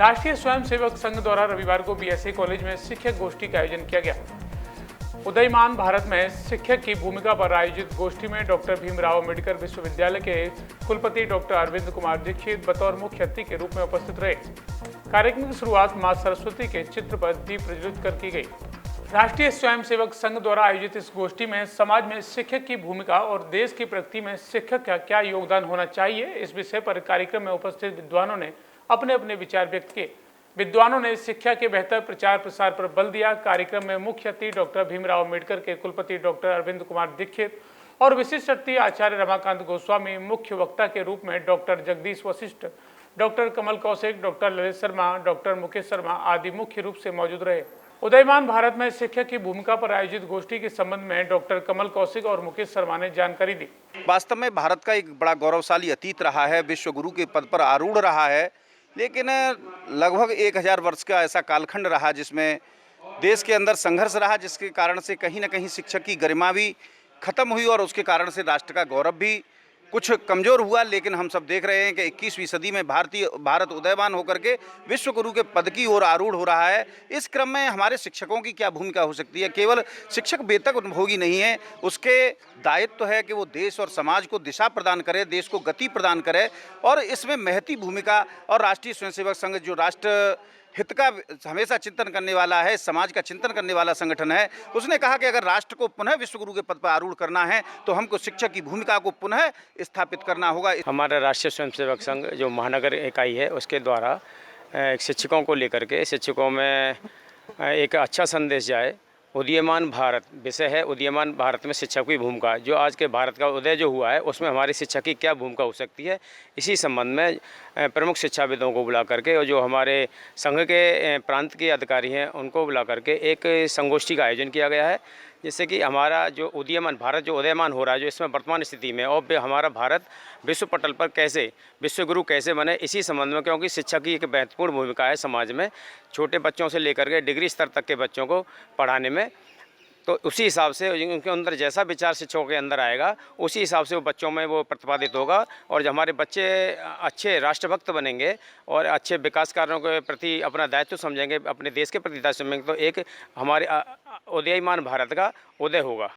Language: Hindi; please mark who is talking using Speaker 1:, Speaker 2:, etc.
Speaker 1: राष्ट्रीय स्वयंसेवक संघ द्वारा रविवार को बीएसए कॉलेज में शिक्षक गोष्ठी का आयोजन किया गया। उदयमान भारत में शिक्षक की भूमिका पर आयोजित गोष्ठी में डॉक्टर भीमराव अम्बेडकर विश्वविद्यालय के कुलपति डॉक्टर अरविंद कुमार दीक्षित बतौर मुख्य अतिथि के रूप में उपस्थित रहे। कार्यक्रम की शुरुआत मां सरस्वती के चित्र पर दीप प्रज्वलित कर की गई। राष्ट्रीय स्वयंसेवक संघ द्वारा आयोजित इस गोष्ठी में समाज में शिक्षक की भूमिका और देश की प्रगति में शिक्षक का क्या योगदान होना चाहिए, इस विषय पर कार्यक्रम में उपस्थित विद्वानों ने अपने अपने विचार व्यक्त किए। विद्वानों ने शिक्षा के बेहतर प्रचार प्रसार पर बल दिया। कार्यक्रम में मुख्य अतिथि डॉक्टर भीमराव अम्बेडकर के कुलपति डॉक्टर अरविंद कुमार दीक्षित और विशिष्ट अतिथि आचार्य रमाकांत गोस्वामी, मुख्य वक्ता के रूप में डॉक्टर जगदीश वशिष्ठ, डॉक्टर कमल कौशिक, डॉक्टर ललित शर्मा, डॉक्टर मुकेश शर्मा आदि मुख्य रूप से मौजूद रहे। उदयमान भारत में शिक्षक की भूमिका पर आयोजित गोष्ठी के संबंध में डॉक्टर कमल कौशिक और मुकेश शर्मा ने जानकारी दी।
Speaker 2: वास्तव में भारत का एक बड़ा गौरवशाली अतीत रहा है, विश्व गुरु के पद पर आरूढ़ रहा है, लेकिन लगभग 1000 वर्ष का ऐसा कालखंड रहा जिसमें देश के अंदर संघर्ष रहा, जिसके कारण से कहीं ना कहीं शिक्षक की गरिमा भी खत्म हुई और उसके कारण से राष्ट्र का गौरव भी कुछ कमज़ोर हुआ। लेकिन हम सब देख रहे हैं कि 21वीं सदी में भारत उदयमान होकर के विश्व गुरु के पद की ओर आरूढ़ हो रहा है। इस क्रम में हमारे शिक्षकों की क्या भूमिका हो सकती है? केवल शिक्षक वेतन उपभोगी नहीं है, उसके दायित्व है कि वो देश और समाज को दिशा प्रदान करे, देश को गति प्रदान करे, और इसमें महती भूमिका। और राष्ट्रीय स्वयंसेवक संघ जो राष्ट्र हित का हमेशा चिंतन करने वाला है, समाज का चिंतन करने वाला संगठन है, उसने कहा कि अगर राष्ट्र को पुनः विश्व गुरु के पद पर आरूढ़ करना है तो हमको शिक्षक की भूमिका को पुनः स्थापित करना होगा।
Speaker 3: हमारा राष्ट्रीय स्वयंसेवक संघ जो महानगर इकाई है उसके द्वारा शिक्षकों को लेकर के शिक्षकों में एक अच्छा संदेश जाए। उदीयमान भारत विषय है, उदीयमान भारत में शिक्षक की भूमिका, जो आज के भारत का उदय जो हुआ है उसमें हमारी शिक्षा की क्या भूमिका हो सकती है। इसी संबंध में प्रमुख शिक्षाविदों को बुला करके और जो हमारे संघ के प्रांत के अधिकारी हैं उनको बुला करके एक संगोष्ठी का आयोजन किया गया है, जिससे कि हमारा जो उदीयमान भारत जो उदयमान हो रहा है, जो इसमें वर्तमान स्थिति में और हमारा भारत विश्व पटल पर कैसे विश्व गुरु कैसे बने, इसी संबंध में, क्योंकि शिक्षा की एक महत्वपूर्ण भूमिका है समाज में, छोटे बच्चों से लेकर के डिग्री स्तर तक के बच्चों को पढ़ाने में। तो उसी हिसाब से उनके अंदर जैसा विचार शिक्षकों के अंदर आएगा उसी हिसाब से वो बच्चों में वो प्रतिपादित होगा, और जब हमारे बच्चे अच्छे राष्ट्रभक्त बनेंगे और अच्छे विकास कार्यों के प्रति अपना दायित्व समझेंगे, अपने देश के प्रति दायित्व समझेंगे, तो एक हमारे उदयमान भारत का उदय होगा।